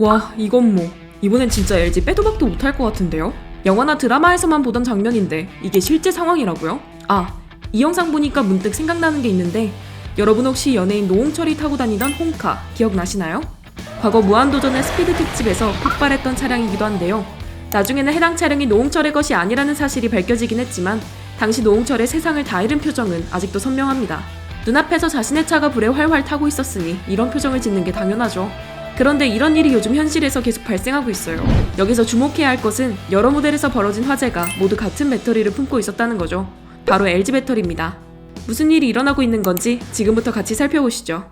와, 이건 뭐 이번엔 진짜 LG 빼도 박도 못할 것 같은데요? 영화나 드라마에서만 보던 장면인데 이게 실제 상황이라고요? 아, 이 영상 보니까 문득 생각나는 게 있는데 여러분 혹시 연예인 노홍철이 타고 다니던 홍카 기억나시나요? 과거 무한도전의 스피드 특집에서 폭발했던 차량이기도 한데요. 나중에는 해당 차량이 노홍철의 것이 아니라는 사실이 밝혀지긴 했지만 당시 노홍철의 세상을 다 잃은 표정은 아직도 선명합니다. 눈앞에서 자신의 차가 불에 활활 타고 있었으니 이런 표정을 짓는 게 당연하죠. 그런데 이런 일이 요즘 현실에서 계속 발생하고 있어요. 여기서 주목해야 할 것은 여러 모델에서 벌어진 화재가 모두 같은 배터리를 품고 있었다는 거죠. 바로 LG 배터리입니다. 무슨 일이 일어나고 있는 건지 지금부터 같이 살펴보시죠.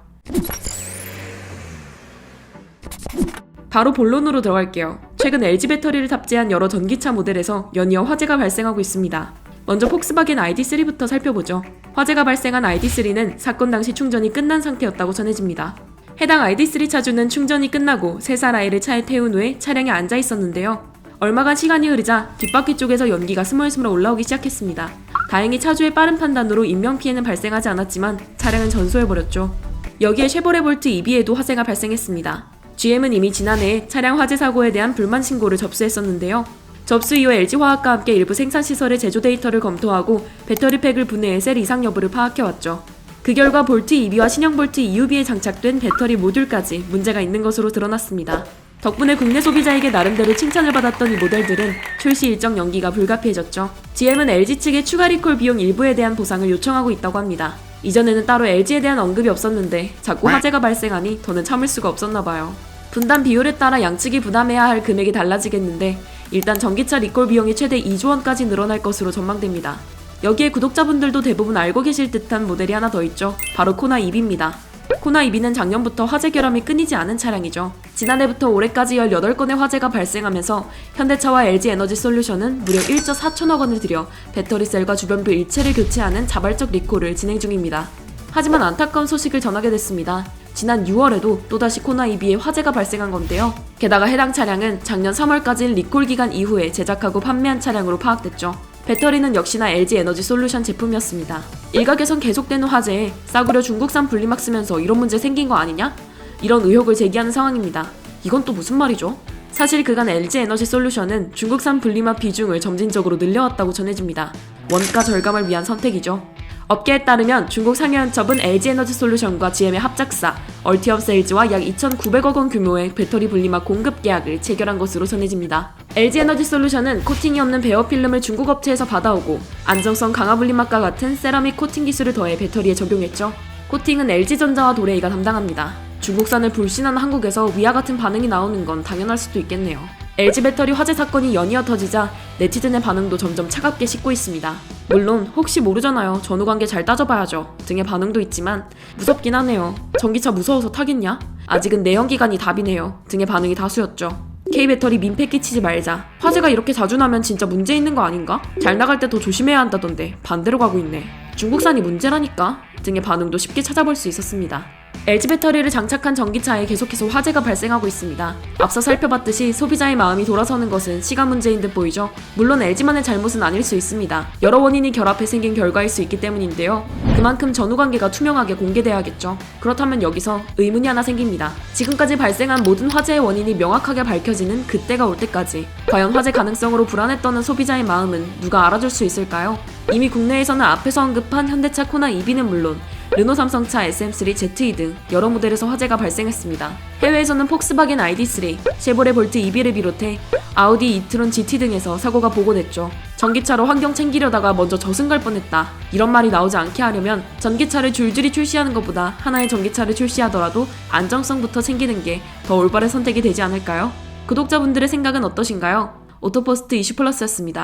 바로 본론으로 들어갈게요. 최근 LG 배터리를 탑재한 여러 전기차 모델에서 연이어 화재가 발생하고 있습니다. 먼저 폭스바겐 ID3부터 살펴보죠. 화재가 발생한 ID3는 사건 당시 충전이 끝난 상태였다고 전해집니다. 해당 ID3 차주는 충전이 끝나고 3살 아이를 차에 태운 후에 차량에 앉아 있었는데요. 얼마간 시간이 흐르자 뒷바퀴 쪽에서 연기가 스멀스멀 올라오기 시작했습니다. 다행히 차주의 빠른 판단으로 인명피해는 발생하지 않았지만 차량은 전소해버렸죠. 여기에 쉐보레 볼트 EB에도 화재가 발생했습니다. GM은 이미 지난해 차량 화재 사고에 대한 불만 신고를 접수했었는데요. 접수 이후 LG화학과 함께 일부 생산시설의 제조 데이터를 검토하고 배터리 팩을 분해해 셀 이상 여부를 파악해왔죠. 그 결과 볼트 EB와 신형 볼트 EUB에 장착된 배터리 모듈까지 문제가 있는 것으로 드러났습니다. 덕분에 국내 소비자에게 나름대로 칭찬을 받았던 이 모델들은 출시 일정 연기가 불가피해졌죠. GM은 LG 측에 추가 리콜 비용 일부에 대한 보상을 요청하고 있다고 합니다. 이전에는 따로 LG에 대한 언급이 없었는데 자꾸 화재가 발생하니 더는 참을 수가 없었나봐요. 분담 비율에 따라 양측이 부담해야 할 금액이 달라지겠는데 일단 전기차 리콜 비용이 최대 2조 원까지 늘어날 것으로 전망됩니다. 여기에 구독자분들도 대부분 알고 계실 듯한 모델이 하나 더 있죠. 바로 코나 EB입니다. 코나 EB는 작년부터 화재 결함이 끊이지 않은 차량이죠. 지난해부터 올해까지 18건의 화재가 발생하면서 현대차와 LG에너지솔루션은 무려 1조 4천억 원을 들여 배터리셀과 주변부 일체를 교체하는 자발적 리콜을 진행 중입니다. 하지만 안타까운 소식을 전하게 됐습니다. 지난 6월에도 또다시 코나 EB에 화재가 발생한 건데요. 게다가 해당 차량은 작년 3월까지인 리콜 기간 이후에 제작하고 판매한 차량으로 파악됐죠. 배터리는 역시나 LG에너지솔루션 제품이었습니다. 일각에선 계속되는 화재에 싸구려 중국산 분리막 쓰면서 이런 문제 생긴 거 아니냐? 이런 의혹을 제기하는 상황입니다. 이건 또 무슨 말이죠? 사실 그간 LG에너지솔루션은 중국산 분리막 비중을 점진적으로 늘려왔다고 전해집니다. 원가 절감을 위한 선택이죠. 업계에 따르면 중국 상여연첩은 LG에너지솔루션과 GM의 합작사 얼티엄셀즈와 약 2,900억 원 규모의 배터리 분리막 공급 계약을 체결한 것으로 전해집니다. LG에너지솔루션은 코팅이 없는 베어 필름을 중국 업체에서 받아오고 안정성 강화 분리막과 같은 세라믹 코팅 기술을 더해 배터리에 적용했죠. 코팅은 LG전자와 도레이가 담당합니다. 중국산을 불신하는 한국에서 위와 같은 반응이 나오는 건 당연할 수도 있겠네요. LG 배터리 화재 사건이 연이어 터지자 네티즌의 반응도 점점 차갑게 식고 있습니다. 물론 혹시 모르잖아요. 전후관계 잘 따져봐야죠 등의 반응도 있지만 무섭긴 하네요. 전기차 무서워서 타겠냐? 아직은 내연기관이 답이네요 등의 반응이 다수였죠. K배터리 민폐 끼치지 말자. 화재가 이렇게 자주 나면 진짜 문제 있는 거 아닌가? 잘 나갈 때 더 조심해야 한다던데 반대로 가고 있네. 중국산이 문제라니까 등의 반응도 쉽게 찾아볼 수 있었습니다. LG 배터리를 장착한 전기차에 계속해서 화재가 발생하고 있습니다. 앞서 살펴봤듯이 소비자의 마음이 돌아서는 것은 시간 문제인 듯 보이죠. 물론 LG만의 잘못은 아닐 수 있습니다. 여러 원인이 결합해 생긴 결과일 수 있기 때문인데요. 그만큼 전후관계가 투명하게 공개돼야겠죠. 그렇다면 여기서 의문이 하나 생깁니다. 지금까지 발생한 모든 화재의 원인이 명확하게 밝혀지는 그때가 올 때까지 과연 화재 가능성으로 불안에 떠는 소비자의 마음은 누가 알아줄 수 있을까요? 이미 국내에서는 앞에서 언급한 현대차 코나 EB는 물론 르노 삼성차 SM3, ZE 등 여러 모델에서 화재가 발생했습니다. 해외에서는 폭스바겐 ID3, 쉐보레 볼트 EB를 비롯해 아우디 이트론 GT 등에서 사고가 보고됐죠. 전기차로 환경 챙기려다가 먼저 저승 갈 뻔했다. 이런 말이 나오지 않게 하려면 전기차를 줄줄이 출시하는 것보다 하나의 전기차를 출시하더라도 안정성부터 챙기는 게 더 올바른 선택이 되지 않을까요? 구독자분들의 생각은 어떠신가요? 오토포스트 이슈플러스였습니다.